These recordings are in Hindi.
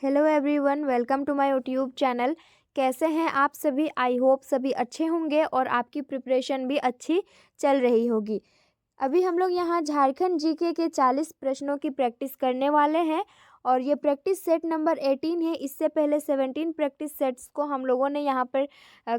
Hello everyone, welcome to my YouTube channel. कैसे हैं आप सभी? आई होप सभी अच्छे होंगे और आपकी प्रिपरेशन भी अच्छी चल रही होगी। अभी हम लोग यहाँ झारखंड जीके के 40 प्रश्नों की प्रैक्टिस करने वाले हैं और ये प्रैक्टिस सेट नंबर 18 है। इससे पहले 17 प्रैक्टिस सेट्स को हम लोगों ने यहाँ पर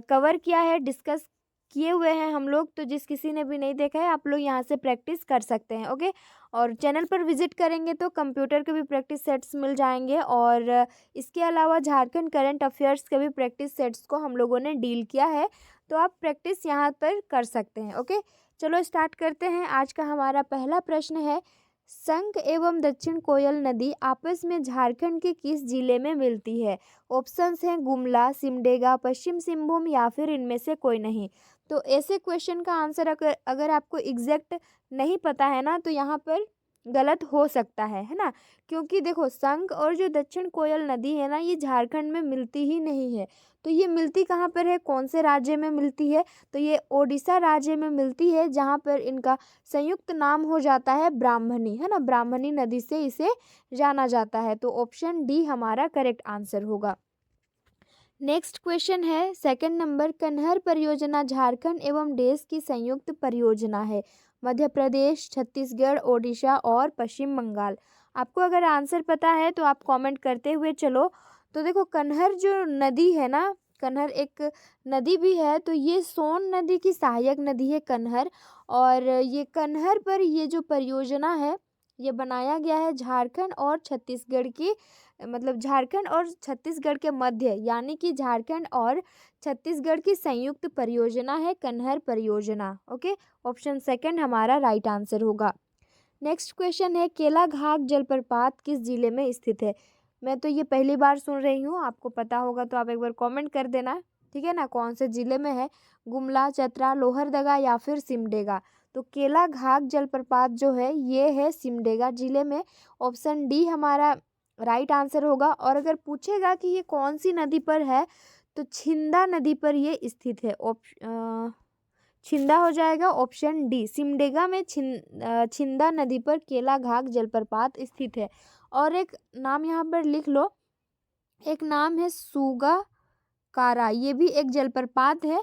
कवर किया है, डिस्कस किए हुए हैं हम लोग। तो जिस किसी ने भी नहीं देखा है, आप लोग यहाँ से प्रैक्टिस कर सकते हैं, ओके। और चैनल पर विजिट करेंगे तो कंप्यूटर के भी प्रैक्टिस सेट्स मिल जाएंगे और इसके अलावा झारखंड करंट अफेयर्स के भी प्रैक्टिस सेट्स को हम लोगों ने डील किया है, तो आप प्रैक्टिस यहाँ पर कर सकते हैं, ओके। चलो स्टार्ट करते हैं। आज का हमारा पहला प्रश्न है, संक एवं दक्षिण कोयल नदी आपस में झारखंड के किस जिले में मिलती है? ऑप्शंस हैं गुमला, सिमडेगा, पश्चिम सिंहभूम या फिर इनमें से कोई नहीं। तो ऐसे क्वेश्चन का आंसर अगर आपको एग्जैक्ट नहीं पता है ना, तो यहाँ पर गलत हो सकता है ना। क्योंकि देखो, संक और जो दक्षिण कोयल नदी है ना, ये झारखंड में मिलती ही नहीं है। तो ये मिलती कहाँ पर है, कौन से राज्य में मिलती है? तो ये ओडिशा राज्य में मिलती है, जहाँ पर इनका संयुक्त नाम हो जाता है ब्राह्मणी, है ना। ब्राह्मणी नदी से इसे जाना जाता है। तो ऑप्शन डी हमारा करेक्ट आंसर होगा। नेक्स्ट क्वेश्चन है सेकंड नंबर, कन्हर परियोजना झारखंड एवं देश की संयुक्त परियोजना है। मध्य प्रदेश, छत्तीसगढ़, ओडिशा और पश्चिम बंगाल। आपको अगर आंसर पता है तो आप कमेंट करते हुए चलो। तो देखो, कन्हर जो नदी है ना, कन्हर एक नदी भी है, तो ये सोन नदी की सहायक नदी है कन्हर। और ये कन्हर पर ये जो परियोजना है, ये बनाया गया है झारखंड और छत्तीसगढ़ की, मतलब झारखंड और छत्तीसगढ़ के मध्य, यानी कि झारखंड और छत्तीसगढ़ की संयुक्त परियोजना है कन्हर परियोजना, ओके। ऑप्शन सेकंड हमारा राइट आंसर होगा। नेक्स्ट क्वेश्चन है, केलाघाट जलप्रपात किस जिले में स्थित है? मैं तो ये पहली बार सुन रही हूँ, आपको पता होगा तो आप एक बार कमेंट कर देना, ठीक है ना। कौन से जिले में है? गुमला, चतरा, लोहरदगा या फिर सिमडेगा। तो केलाघाट जलप्रपात जो है, ये है सिमडेगा जिले में। ऑप्शन डी हमारा राइट आंसर होगा। और अगर पूछेगा कि ये कौन सी नदी पर है, तो छिंदा नदी पर ये स्थित है। छिंदा हो जाएगा ऑप्शन डी। सिमडेगा में छिंदा नदी पर केलाघाट जलप्रपात स्थित है। और एक नाम यहाँ पर लिख लो, एक नाम है सूगा कारा, ये भी एक जलप्रपात है।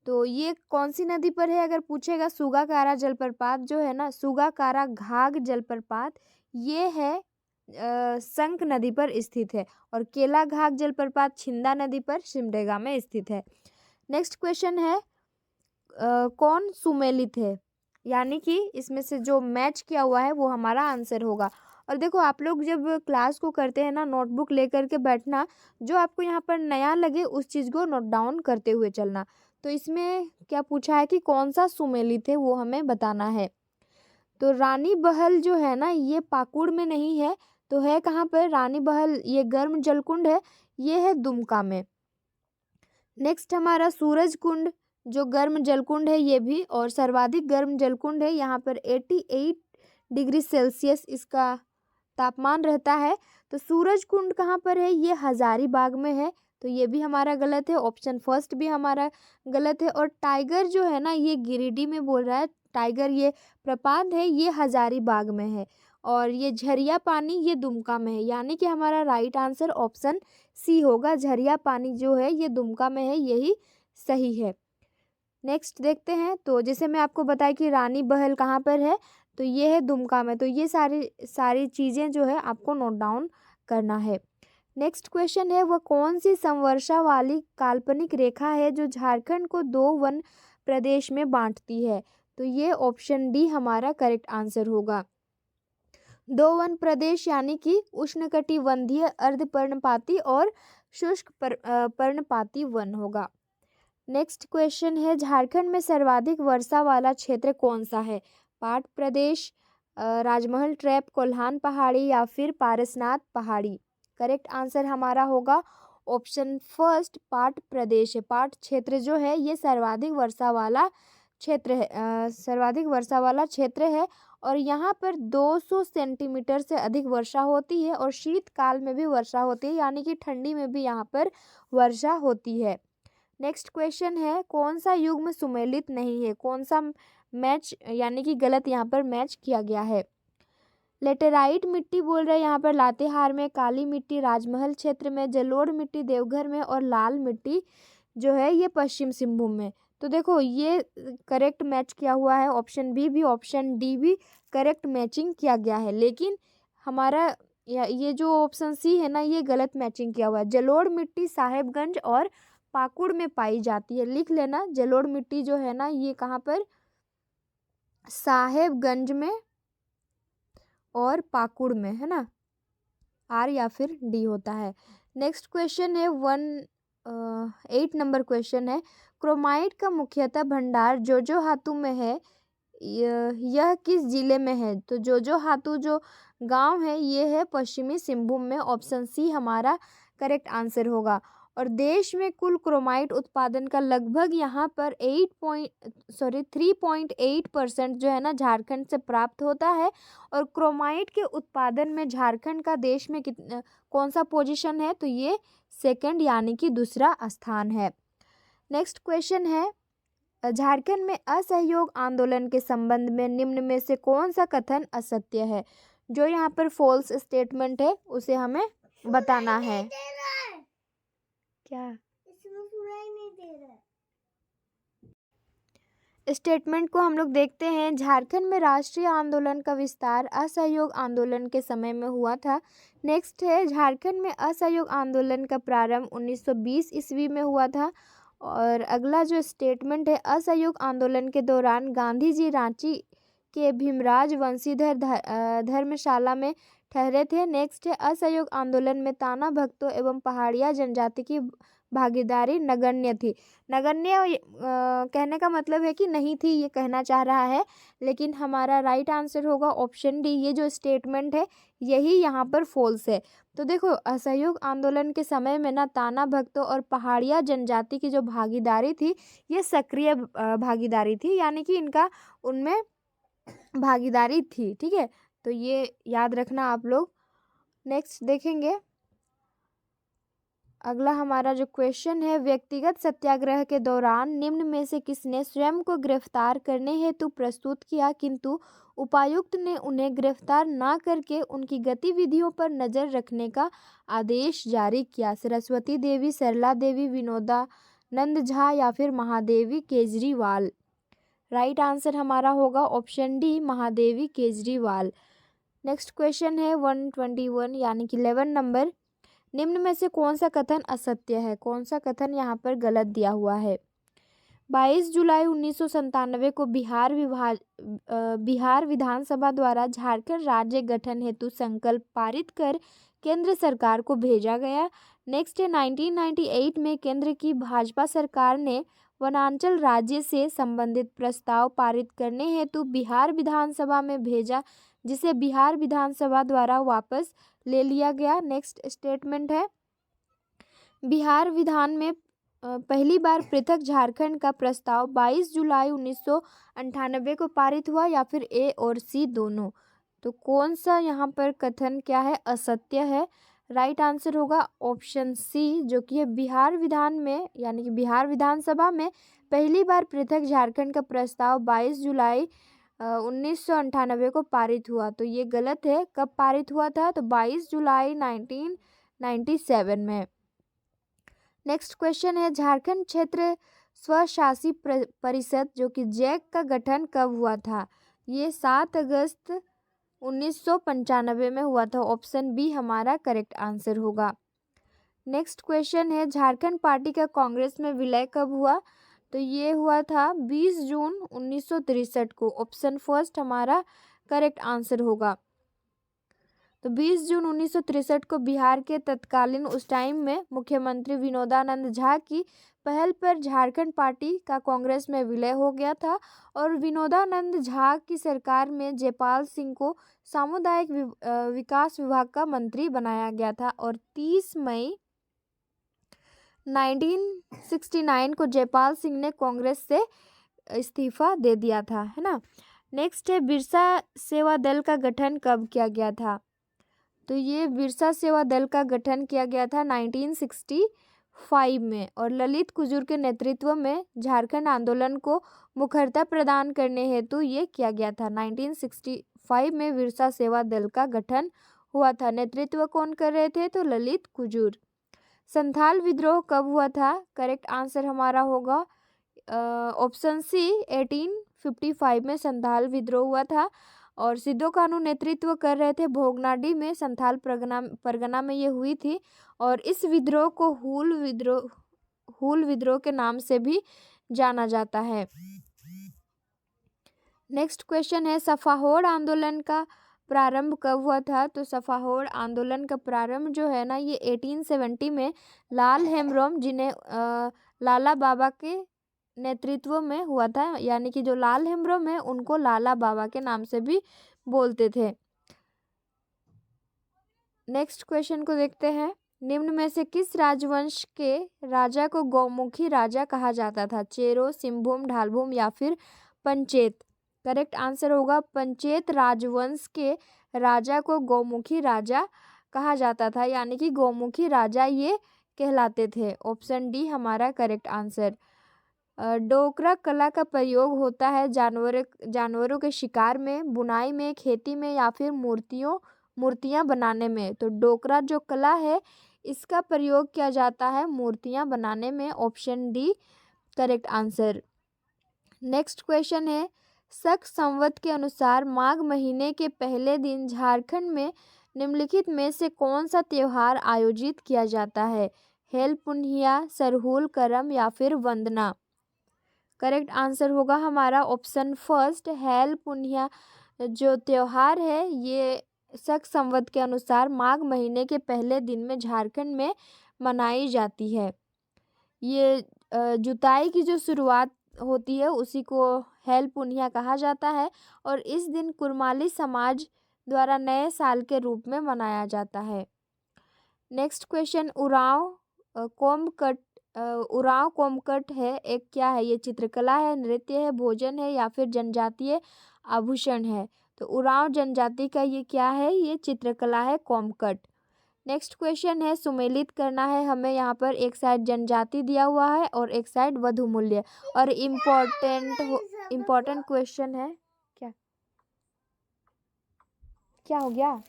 तो ये कौन सी नदी पर है अगर पूछेगा? सूगा कारा जलप्रपात जो है ना, सूगा कारा घाघ जलप्रपात, ये है संक नदी पर स्थित है। और केलाघाट जलप्रपात छिंदा नदी पर सिमडेगा में स्थित है। नेक्स्ट क्वेश्चन है, कौन सुमेलित है? यानी कि इसमें से जो मैच किया हुआ है वो हमारा आंसर होगा। और देखो, आप लोग जब क्लास को करते हैं ना, नोटबुक लेकर के बैठना, जो आपको यहाँ पर नया लगे उस चीज़ को नोट डाउन करते हुए चलना। तो इसमें क्या पूछा है कि कौन सा सुमेलित है, वो हमें बताना है। तो रानी बहल जो है ना, ये पाकुड़ में नहीं है, तो है कहाँ पर रानी बहल? ये गर्म जलकुंड है, ये है दुमका में। नेक्स्ट हमारा सूरज कुंड, जो गर्म जलकुंड है ये भी, और सर्वाधिक गर्म जलकुंड है। यहाँ पर 88 डिग्री सेल्सियस इसका तापमान रहता है। तो सूरज कुंड कहाँ पर है? ये हजारीबाग में है, तो ये भी हमारा गलत है। ऑप्शन फर्स्ट भी हमारा गलत है। और टाइगर जो है ना, ये गिरिडीह में बोल रहा है। टाइगर ये प्रपात है, ये हजारीबाग में है। और ये झरिया पानी ये दुमका में है, यानी कि हमारा राइट आंसर ऑप्शन सी होगा। झरिया पानी जो है ये दुमका में है, यही सही है। नेक्स्ट देखते हैं। तो जैसे मैं आपको बताया कि रानी बहल कहाँ पर है, तो ये है दुमका में। तो ये सारी चीज़ें जो है आपको नोट डाउन करना है। नेक्स्ट क्वेश्चन है, वह कौन सी संवर्षा वाली काल्पनिक रेखा है जो झारखंड को 2 वन प्रदेश में बांटती है? तो ये ऑप्शन डी हमारा करेक्ट आंसर होगा। 2 वन प्रदेश यानी कि उष्णकटिबंधीय अर्धपर्णपाती और शुष्क पर्णपाती वन होगा। नेक्स्ट क्वेश्चन है, झारखंड में सर्वाधिक वर्षा वाला क्षेत्र कौन सा है? पाट प्रदेश, राजमहल ट्रैप, कोल्हान पहाड़ी या फिर पारसनाथ पहाड़ी। करेक्ट आंसर हमारा होगा ऑप्शन फर्स्ट, पाट प्रदेश है। पाट क्षेत्र जो है ये सर्वाधिक वर्षा वाला क्षेत्र है, सर्वाधिक वर्षा वाला क्षेत्र है। और यहाँ पर 200 सेंटीमीटर से अधिक वर्षा होती है, और शीतकाल में भी वर्षा होती है, यानी कि ठंडी में भी यहाँ पर वर्षा होती है। नेक्स्ट क्वेश्चन है, कौन सा युग्म सुमेलित नहीं है? कौन सा मैच यानी कि गलत यहाँ पर मैच किया गया है? लेटेराइट मिट्टी बोल रहे हैं यहाँ पर लातेहार में, काली मिट्टी राजमहल क्षेत्र में, जलोढ़ मिट्टी देवघर में और लाल मिट्टी जो है ये पश्चिम सिंहभूम में। तो देखो ये करेक्ट मैच किया हुआ है, ऑप्शन बी भी ऑप्शन डी भी करेक्ट मैचिंग किया गया है, लेकिन हमारा ये जो ऑप्शन सी है ना ये गलत मैचिंग किया हुआ है। जलोढ़ मिट्टी साहेबगंज और पाकुड़ में पाई जाती है, लिख लेना। जलोढ़ मिट्टी जो है ना ये कहाँ पर, साहेबगंज में और पाकुड़ में, है ना, आर या फिर डी होता है। नेक्स्ट क्वेश्चन है 8 नंबर क्वेश्चन है, क्रोमाइट का मुख्यतः भंडार जोजोहातू में है, यह किस जिले में है? तो जोजोहातू जो गांव है ये है पश्चिमी सिंहभूम में, ऑप्शन सी हमारा करेक्ट आंसर होगा। और देश में कुल क्रोमाइट उत्पादन का लगभग यहाँ पर 3.8% जो है ना झारखंड से प्राप्त होता है। और क्रोमाइट के उत्पादन में झारखंड का देश में कौन सा पोजीशन है? तो ये सेकंड यानी कि दूसरा स्थान है। नेक्स्ट क्वेश्चन है, झारखंड में असहयोग आंदोलन के संबंध में निम्न में से कौन सा कथन असत्य है? जो यहाँ पर फॉल्स स्टेटमेंट है उसे हमें बताना है। क्या स्टेटमेंट को हम लोग देखते हैं। झारखंड में राष्ट्रीय आंदोलन का विस्तार असहयोग आंदोलन के समय में हुआ था। नेक्स्ट है, झारखंड में असहयोग आंदोलन का प्रारंभ 1920 ईस्वी में हुआ था। और अगला जो स्टेटमेंट है, असहयोग आंदोलन के दौरान गांधी जी रांची के भीमराज वंशीधर धर्मशाला में ठहरे थे। नेक्स्ट है, असहयोग आंदोलन में ताना भक्तों एवं पहाड़िया जनजाति की भागीदारी नगण्य थी। नगण्य कहने का मतलब है कि नहीं थी, ये कहना चाह रहा है, लेकिन हमारा राइट आंसर होगा ऑप्शन डी। ये जो स्टेटमेंट है यही यहाँ पर फॉल्स है। तो देखो असहयोग आंदोलन के समय में ना ताना भक्तों और पहाड़िया जनजाति की जो भागीदारी थी ये सक्रिय भागीदारी थी, यानी कि इनका उनमें भागीदारी थी। ठीक है, तो ये याद रखना आप लोग। नेक्स्ट देखेंगे, अगला हमारा जो क्वेश्चन है, व्यक्तिगत सत्याग्रह के दौरान निम्न में से किसने स्वयं को गिरफ्तार करने हेतु प्रस्तुत किया किंतु उपायुक्त ने उन्हें गिरफ्तार न करके उनकी गतिविधियों पर नजर रखने का आदेश जारी किया? सरस्वती देवी, सरला देवी, विनोदानंद झा या फिर महादेवी केजरीवाल? राइट आंसर हमारा होगा option D, Mahadevi Kejriwal. Next question है 121 यानी कि 11 नंबर, निम्न में से कौन सा कथन असत्य है? कौन सा कथन यहाँ पर गलत दिया हुआ है? 22 जुलाई 1997 को बिहार विधानसभा द्वारा झारखंड राज्य गठन हेतु संकल्प पारित कर केंद्र सरकार को भेजा गया। नेक्स्ट है, 1998 में केंद्र की भाजपा सरकार ने वनांचल राज्य से संबंधित प्रस्ताव पारित करने हेतु बिहार विधानसभा में भेजा, जिसे बिहार विधानसभा द्वारा वापस ले लिया गया। नेक्स्ट स्टेटमेंट है, बिहार विधान में पहली बार पृथक झारखंड का प्रस्ताव 22 जुलाई 1998 को पारित हुआ, या फिर ए और सी दोनों? तो कौन सा यहाँ पर कथन क्या है, असत्य है? राइट आंसर होगा ऑप्शन सी, जो कि है बिहार विधान में यानी कि बिहार विधानसभा में पहली बार पृथक झारखंड का प्रस्ताव 22 जुलाई 1998 को पारित हुआ। तो ये गलत है। कब पारित हुआ था? तो 22 जुलाई 1997 में। नेक्स्ट क्वेश्चन है, झारखंड क्षेत्र स्वशासी परिषद जो कि जैक का गठन कब हुआ था? ये 7 अगस्त 1995 में हुआ था। ऑप्शन बी हमारा करेक्ट आंसर होगा। नेक्स्ट क्वेश्चन है, झारखंड पार्टी का कांग्रेस में विलय कब हुआ? तो ये हुआ था 20 जून 1963 को। ऑप्शन फर्स्ट हमारा करेक्ट आंसर होगा। तो 20 जून 1963 को बिहार के तत्कालीन उस टाइम में मुख्यमंत्री विनोदानंद झा की पहल पर झारखंड पार्टी का कांग्रेस में विलय हो गया था। और विनोदानंद झा की सरकार में जयपाल सिंह को सामुदायिक विकास विभाग का मंत्री बनाया गया था। और 30 मई 1969 को जयपाल सिंह ने कांग्रेस से इस्तीफा दे दिया था, है ना। नेक्स्ट है, बिरसा सेवा दल का गठन कब किया गया था? तो ये बिरसा सेवा दल का गठन किया गया था 1965 में। और ललित कुजूर के नेतृत्व में झारखंड आंदोलन को मुखरता प्रदान करने हेतु ये किया गया था 1965 1905 में विरसा सेवा दल का गठन हुआ था। नेतृत्व कौन कर रहे थे? तो ललित कुजूर। संथाल विद्रोह कब हुआ था? करेक्ट आंसर हमारा होगा ऑप्शन सी 1855 में संथाल विद्रोह हुआ था। और सिद्धो कानू नेतृत्व कर रहे थे। भोगनाडी में संथाल परगना में ये हुई थी। और इस विद्रोह को हूल विद्रोह के नाम से भी जाना जाता है। नेक्स्ट क्वेश्चन है, सफाहोड़ आंदोलन का प्रारंभ कब हुआ था? तो सफाहोड़ आंदोलन का प्रारंभ जो है ना, ये 1870 में लाल हेमब्रम जिन्हें लाला बाबा के नेतृत्व में हुआ था। यानी कि जो लाल हेमब्रम है उनको लाला बाबा के नाम से भी बोलते थे। नेक्स्ट क्वेश्चन को देखते हैं, निम्न में से किस राजवंश के राजा को गौमुखी राजा कहा जाता था? चेरो, सिंहभूम, ढालभूम या फिर पंचेत? करेक्ट आंसर होगा पंचेत राजवंश के राजा को गौमुखी राजा कहा जाता था। यानी कि गौमुखी राजा ये कहलाते थे। ऑप्शन डी हमारा करेक्ट आंसर। डोकरा कला का प्रयोग होता है जानवरों के शिकार में, बुनाई में, खेती में या फिर मूर्तियाँ बनाने में। तो डोकरा जो कला है इसका प्रयोग किया जाता है मूर्तियाँ बनाने में। Option D correct answer. Next question है, शक संवत के अनुसार माघ महीने के पहले दिन झारखंड में निम्नलिखित में से कौन सा त्योहार आयोजित किया जाता है? हेल पुन्हिया, सरहुल, करम या फिर वंदना? करेक्ट आंसर होगा हमारा ऑप्शन फर्स्ट, हेल पुन्हिया जो त्योहार है ये शक संवत के अनुसार माघ महीने के पहले दिन में झारखंड में मनाई जाती है। ये जुताई की जो शुरुआत होती है उसी को हेल पुन्हिया कहा जाता है। और इस दिन कुरमाली समाज द्वारा नए साल के रूप में मनाया जाता है। नेक्स्ट क्वेश्चन, उरांव कोमकट है एक क्या है? ये चित्रकला है, नृत्य है, भोजन है या फिर जनजातीय आभूषण है? तो उरांव जनजाति का ये क्या है? ये चित्रकला है कोमकट। नेक्स्ट क्वेश्चन है, सुमेलित करना है हमें। यहाँ पर एक साइड जनजाति दिया हुआ है और एक साइड वधु मूल्य। और इम्पोर्टेंट क्वेश्चन है, क्या हो गया?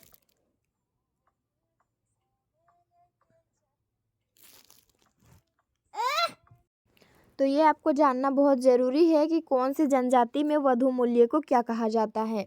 तो ये आपको जानना बहुत ज़रूरी है कि कौन सी जनजाति में वधु मूल्य को क्या कहा जाता है।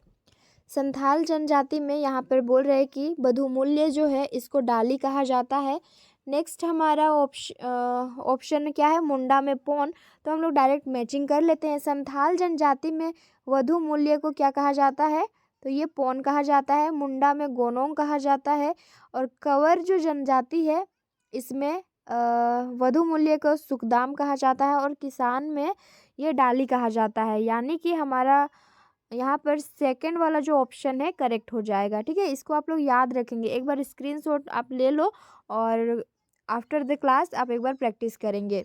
संथाल जनजाति में यहाँ पर बोल रहे हैं कि वधु मूल्य जो है इसको डाली कहा जाता है। नेक्स्ट हमारा ऑप्शन क्या है? मुंडा में पौन। तो हम लोग डायरेक्ट मैचिंग कर लेते हैं। संथाल जनजाति में वधु मूल्य को क्या कहा जाता है? तो ये पौन कहा जाता है। मुंडा में गोनोंग कहा जाता है। और कंवर जो जनजाति है इसमें वधु मूल्य को सुखदाम कहा जाता है। और किसान में ये डाली कहा जाता है। यानी कि हमारा यहाँ पर सेकंड वाला जो ऑप्शन है करेक्ट हो जाएगा। ठीक है, इसको आप लोग याद रखेंगे। एक बार स्क्रीनशॉट आप ले लो और आफ्टर द क्लास आप एक बार प्रैक्टिस करेंगे।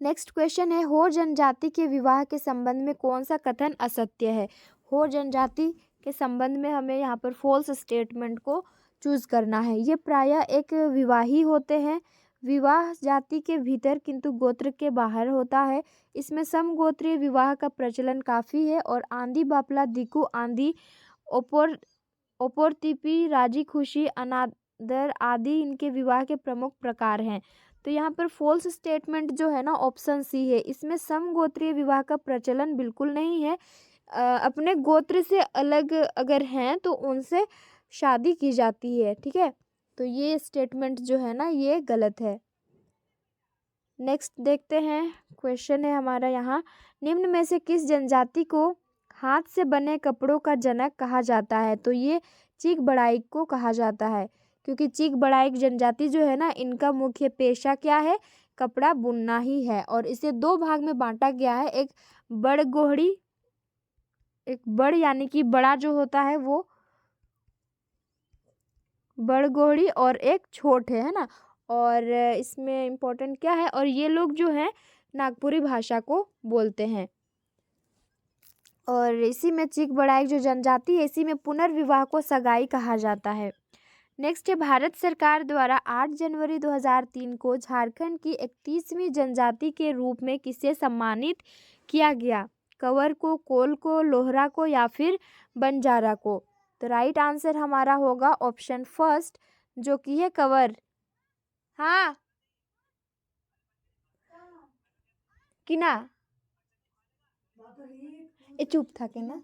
नेक्स्ट क्वेश्चन है, हो जनजाति के विवाह के संबंध में कौन सा कथन असत्य है? हो जनजाति के संबंध में हमें यहाँ पर फॉल्स स्टेटमेंट को चूज करना है। ये प्रायः एक विवाही होते हैं, विवाह जाति के भीतर किंतु गोत्र के बाहर होता है। इसमें समगोत्रीय विवाह का प्रचलन काफ़ी है। और आंधी बापला, दिकू आंधी, ओपोरतिपी, राजी खुशी, अनादर आदि इनके विवाह के प्रमुख प्रकार हैं। तो यहाँ पर फॉल्स स्टेटमेंट जो है ना ऑप्शन सी है। इसमें समगोत्रीय विवाह का प्रचलन बिल्कुल नहीं है। अपने गोत्र से अलग अगर हैं तो उनसे शादी की जाती है। ठीक है, तो ये स्टेटमेंट जो है ना ये गलत है। नेक्स्ट देखते हैं, क्वेश्चन है हमारा यहाँ, निम्न में से किस जनजाति को हाथ से बने कपड़ों का जनक कहा जाता है? तो ये चीक बड़ाइक को कहा जाता है। क्योंकि चीक बड़ाइक जनजाति जो है ना इनका मुख्य पेशा क्या है? कपड़ा बुनना ही है। और इसे दो भाग में बांटा गया है। एक बड़ गोहड़ी, एक बड़ यानी कि बड़ा जो होता है वो बड़ गोहड़ी, और एक छोट है ना। और इसमें इम्पोर्टेंट क्या है? और ये लोग जो हैं नागपुरी भाषा को बोलते हैं। और इसी में चीक बड़ाइक जो जनजाति है इसी में पुनर्विवाह को सगाई कहा जाता है। नेक्स्ट है, भारत सरकार द्वारा 8 जनवरी 2003 को झारखंड की 31वीं जनजाति के रूप में किसे सम्मानित किया गया? कवर को, कोल को, लोहरा को या फिर बंजारा को। तो राइट आंसर हमारा होगा ऑप्शन फर्स्ट जो कि है कवर। हाँ कि ना ए चुप था के ना।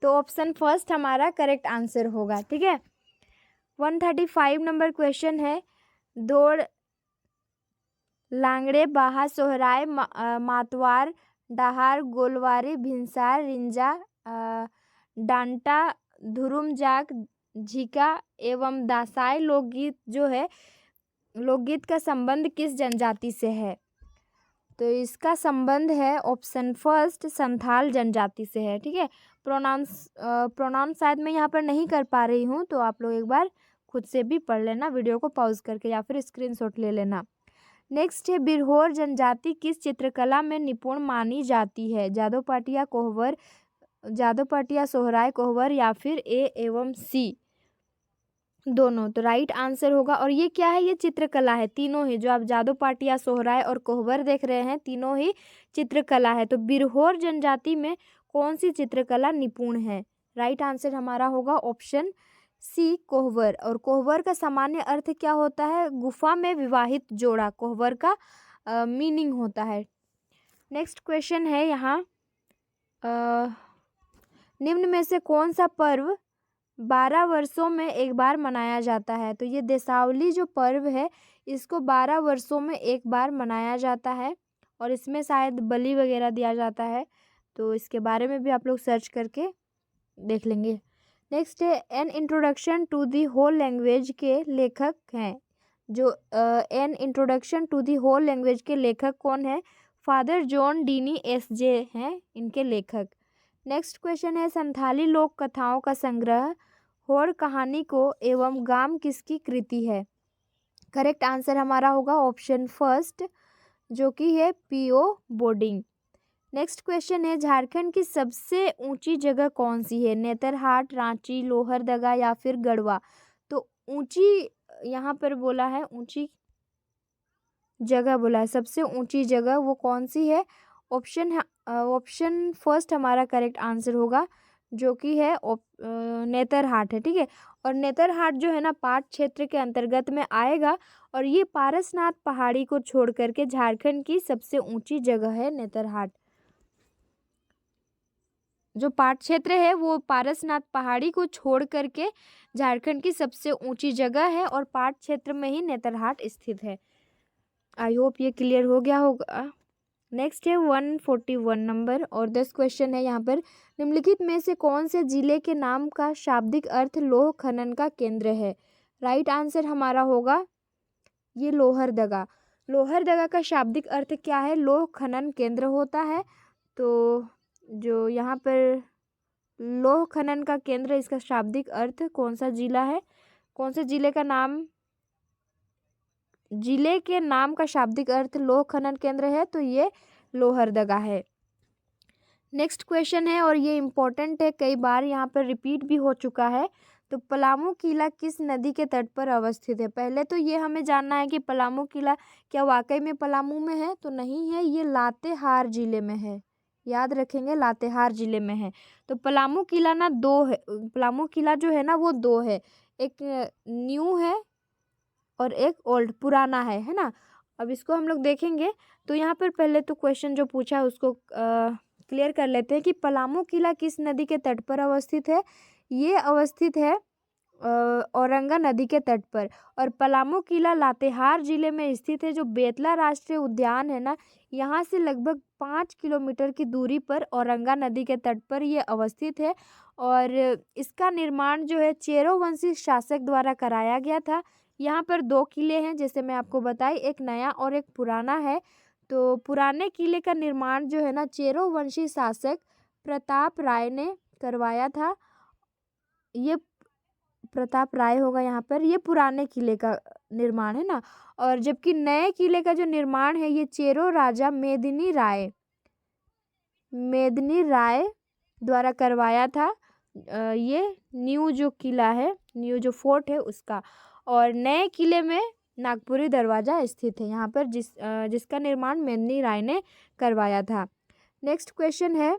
तो ऑप्शन फर्स्ट हमारा करेक्ट आंसर होगा। ठीक है, 135 नंबर क्वेश्चन है। दौड़, लांगड़े, बाहा, सोहराय, मातवार, डाहार, गोलवारी, भिनसार, रिंजा, डांटा, धुरुम जाग, झिका एवं दासाई लोकगीत जो है, लोकगीत का संबंध किस जनजाति से है? तो इसका संबंध है ऑप्शन फर्स्ट संथाल जनजाति से है। ठीक है, प्रोनाउंस शायद मैं यहाँ पर नहीं कर पा रही हूँ, तो आप लोग एक बार खुद से भी पढ़ लेना वीडियो को पॉज करके या फिर स्क्रीनशॉट ले लेना। नेक्स्ट है, बिरहोर जनजाति किस चित्रकला में निपुण मानी जाती है? जादव पाटिया कोहबर, जादव पाटिया सोहराय कोहबर या फिर ए एवं सी दोनों। तो राइट आंसर होगा। और ये क्या है? ये चित्रकला है, तीनों ही जो आप जादव पाटिया, सोहराय और कोहबर देख रहे हैं, तीनों ही चित्रकला है। तो बिरहोर जनजाति में कौन सी चित्रकला निपुण है? राइट आंसर हमारा होगा ऑप्शन सी कोहबर। और कोहबर का सामान्य अर्थ क्या होता है? गुफा में विवाहित जोड़ा, कोहबर का मीनिंग होता है। नेक्स्ट क्वेश्चन है यहाँ, निम्न में से कौन सा पर्व 12 वर्षों में एक बार मनाया जाता है? तो ये देसावली जो पर्व है इसको 12 वर्षों में एक बार मनाया जाता है और इसमें शायद बलि वगैरह दिया जाता है, तो इसके बारे में भी आप लोग सर्च करके देख लेंगे। नेक्स्ट है, an introduction to the whole language के लेखक हैं। जो an introduction to the whole language के लेखक कौन है? फादर जॉन डीनी एसजे हैं इनके लेखक। नेक्स्ट क्वेश्चन है, संथाली लोक कथाओं का संग्रह होड़ कहानी को एवं गाम किसकी कृति है? करेक्ट आंसर हमारा होगा ऑप्शन फर्स्ट जो कि है पीओ बोर्डिंग। नेक्स्ट क्वेश्चन है, झारखंड की सबसे ऊंची जगह कौन सी है? नेतरहाट, रांची, लोहरदगा या फिर गढ़वा? तो ऊंची यहाँ पर बोला है, ऊंची जगह बोला है, सबसे ऊंची जगह वो कौन सी है? ऑप्शन फर्स्ट हमारा करेक्ट आंसर होगा जो कि है नेतरहाट है। ठीक है, और नेतरहाट जो है ना पाट क्षेत्र के अंतर्गत में आएगा और ये पारसनाथ पहाड़ी को छोड़ करके झारखंड की सबसे ऊंची जगह है नेतरहाट। जो पाट क्षेत्र है वो पारसनाथ पहाड़ी को छोड़ करके झारखंड की सबसे ऊंची जगह है और पाट क्षेत्र में ही नेतरहाट स्थित है। आई होप ये क्लियर हो गया होगा। नेक्स्ट है 141 नंबर और 10 क्वेश्चन है यहाँ पर। निम्नलिखित में से कौन से जिले के नाम का शाब्दिक अर्थ लोह खनन का केंद्र है? राइट आंसर हमारा होगा ये लोहरदगा। लोहरदगा का शाब्दिक अर्थ क्या है? लोह खनन केंद्र होता है। तो जो यहाँ पर लोह खनन का केंद्र, इसका शाब्दिक अर्थ कौन सा जिला है, कौन से जिले का नाम, जिले के नाम का शाब्दिक अर्थ लोह खनन केंद्र है, तो ये लोहरदगा है। नेक्स्ट क्वेश्चन है और ये इम्पोर्टेंट है, कई बार यहाँ पर रिपीट भी हो चुका है। तो पलामू किला किस नदी के तट पर अवस्थित है? पहले तो ये हमें जानना है कि पलामू किला क्या वाकई में पलामू में है? तो नहीं है, ये लातेहार जिले में है। याद रखेंगे, लातेहार जिले में है। तो पलामू किला ना दो है, पलामू किला जो है ना वो दो है, एक न्यू है और एक ओल्ड पुराना है ना। अब इसको हम लोग देखेंगे। तो यहाँ पर पहले तो क्वेश्चन जो पूछा है उसको क्लियर कर लेते हैं कि पलामू किला किस नदी के तट पर अवस्थित है। ये अवस्थित है औरंगा नदी के तट पर। और पलामू किला लातेहार जिले में स्थित है। जो बेतला राष्ट्रीय उद्यान है ना, यहाँ से लगभग 5 किलोमीटर की दूरी पर औरंगा नदी के तट पर ये अवस्थित है। और इसका निर्माण जो है चेरो वंशी शासक द्वारा कराया गया था। यहाँ पर 2 किले हैं जैसे मैं आपको बताई, एक नया और एक पुराना है। तो पुराने किले का निर्माण जो है ना चेरो वंशी शासक प्रताप राय ने करवाया था। ये प्रताप राय होगा यहाँ पर। ये पुराने किले का निर्माण है ना। और जबकि नए किले का जो निर्माण है ये चेरो राजा मेदिनी राय द्वारा करवाया था। ये न्यू जो किला है, न्यू जो फोर्ट है उसका। और नए किले में नागपुरी दरवाज़ा स्थित है। यहाँ पर जिसका निर्माण मेदिनी राय ने करवाया था। नेक्स्ट क्वेश्चन है,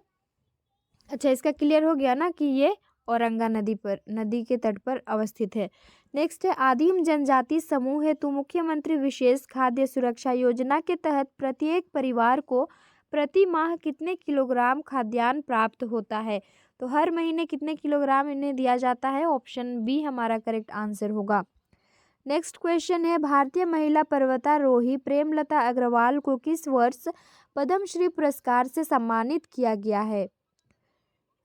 अच्छा इसका क्लियर हो गया ना कि ये औरंगा नदी के तट पर अवस्थित है। नेक्स्ट है, आदिम जनजाति समूह हेतु मुख्यमंत्री विशेष खाद्य सुरक्षा योजना के तहत प्रत्येक परिवार को प्रति माह कितने किलोग्राम खाद्यान्न प्राप्त होता है? तो हर महीने कितने किलोग्राम इन्हें दिया जाता है? ऑप्शन बी हमारा करेक्ट आंसर होगा। नेक्स्ट क्वेश्चन है, भारतीय महिला पर्वतारोही प्रेमलता अग्रवाल को किस वर्ष पद्मश्री पुरस्कार से सम्मानित किया गया है?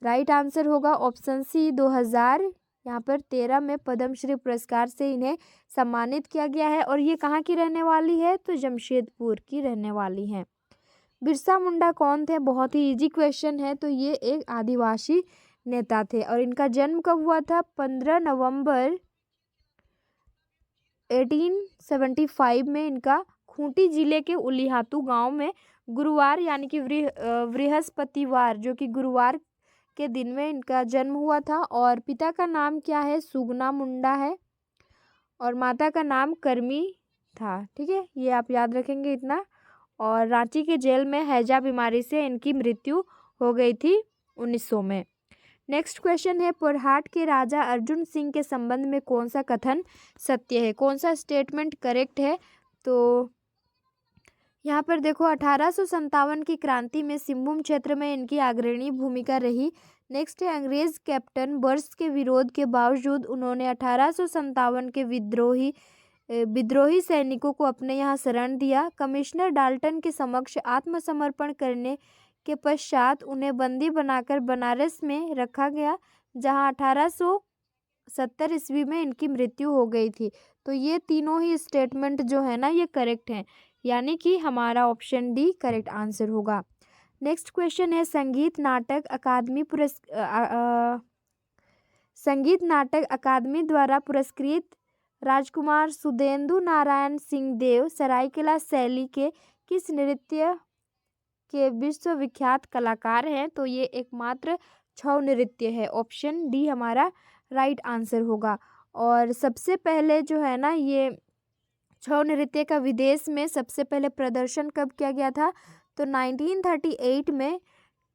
राइट आंसर होगा ऑप्शन सी 2013 में पद्मश्री पुरस्कार से इन्हें सम्मानित किया गया है। और ये कहाँ की रहने वाली है? तो जमशेदपुर की रहने वाली हैं। बिरसा मुंडा कौन थे? बहुत ही इजी क्वेश्चन है। तो ये एक आदिवासी नेता थे और इनका जन्म कब हुआ था? 15 नवंबर 1875 में इनका खूंटी जिले के उलिहातू गांव में गुरुवार यानी कि बृहस्पतिवार जो कि गुरुवार के दिन में इनका जन्म हुआ था। और पिता का नाम क्या है? सुगना मुंडा है और माता का नाम करमी था। ठीक है, ये आप याद रखेंगे इतना। और रांची के जेल में हैजा बीमारी से इनकी मृत्यु हो गई थी 1900 में। नेक्स्ट क्वेश्चन है, पुरहाट के राजा अर्जुन सिंह के संबंध में कौन सा कथन सत्य है? कौन सा स्टेटमेंट करेक्ट है? तो यहाँ पर देखो, 1857 की क्रांति में सिंहभूम क्षेत्र में इनकी अग्रणी भूमिका रही। नेक्स्ट है, अंग्रेज कैप्टन बर्स के विरोध के बावजूद उन्होंने 1857 के विद्रोही सैनिकों को अपने यहाँ शरण दिया। कमिश्नर डाल्टन के समक्ष आत्मसमर्पण करने के पश्चात उन्हें बंदी बनाकर बनारस में रखा गया, जहाँ 1870 ईस्वी में इनकी मृत्यु हो गई थी। तो ये तीनों ही स्टेटमेंट जो है ना ये करेक्ट हैं, यानी कि हमारा ऑप्शन डी करेक्ट आंसर होगा। नेक्स्ट क्वेश्चन है, संगीत नाटक अकादमी द्वारा पुरस्कृत राजकुमार सुधेंदु नारायण सिंह देव सरायकेला शैली के किस नृत्य के विश्वविख्यात कलाकार हैं? तो ये एकमात्र छऊ नृत्य है। ऑप्शन डी हमारा राइट आंसर होगा। और सबसे पहले जो है ना ये छऊ नृत्य का विदेश में सबसे पहले प्रदर्शन कब किया गया था? तो 1938 में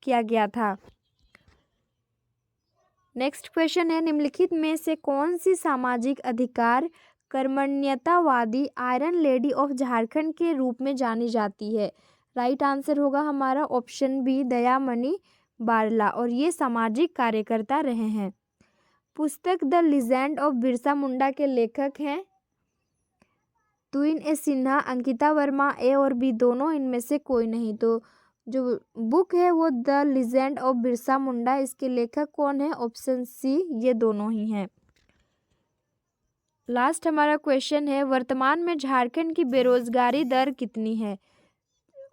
किया गया था। नेक्स्ट क्वेश्चन है, निम्नलिखित में से कौन सी सामाजिक अधिकार कर्मण्यतावादी आयरन लेडी ऑफ झारखंड के रूप में जानी जाती है? राइट आंसर होगा हमारा ऑप्शन बी दयामणि बारला, और ये सामाजिक कार्यकर्ता रहे हैं। पुस्तक the legend of Birsa Munda के लेखक हैं तुइन ए सिन्हा, अंकिता वर्मा, ए और बी दोनों, इनमें से कोई नहीं। तो जो बुक है वो the legend of Birsa Munda, इसके लेखक कौन है? ऑप्शन सी ये दोनों ही हैं। लास्ट हमारा क्वेश्चन है, वर्तमान में झारखंड की बेरोजगारी दर कितनी है?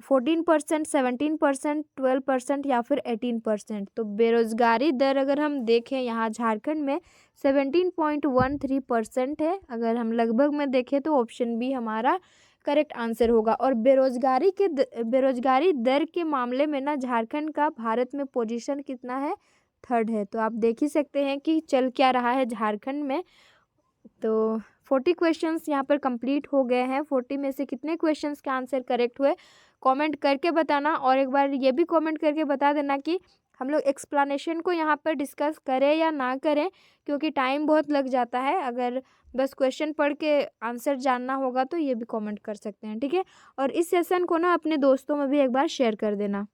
14%, 17%, 12% या फिर 18%। तो बेरोजगारी दर अगर हम देखें यहाँ झारखंड में 17.13% है। अगर हम लगभग में देखें तो ऑप्शन बी हमारा करेक्ट आंसर होगा। और बेरोजगारी दर के मामले में ना झारखंड का भारत में पोजीशन कितना है? 3rd है। तो आप देख ही सकते हैं कि चल क्या रहा है झारखंड में। तो 40 क्वेश्चंस यहाँ पर कंप्लीट हो गए हैं। 40 में से कितने क्वेश्चंस का आंसर करेक्ट हुए कमेंट करके बताना। और एक बार ये भी कमेंट करके बता देना कि हम लोग एक्सप्लेनेशन को यहाँ पर डिस्कस करें या ना करें, क्योंकि टाइम बहुत लग जाता है। अगर बस क्वेश्चन पढ़ के आंसर जानना होगा तो ये भी कमेंट कर सकते हैं, ठीक है। और इस सेशन को ना अपने दोस्तों में भी एक बार शेयर कर देना।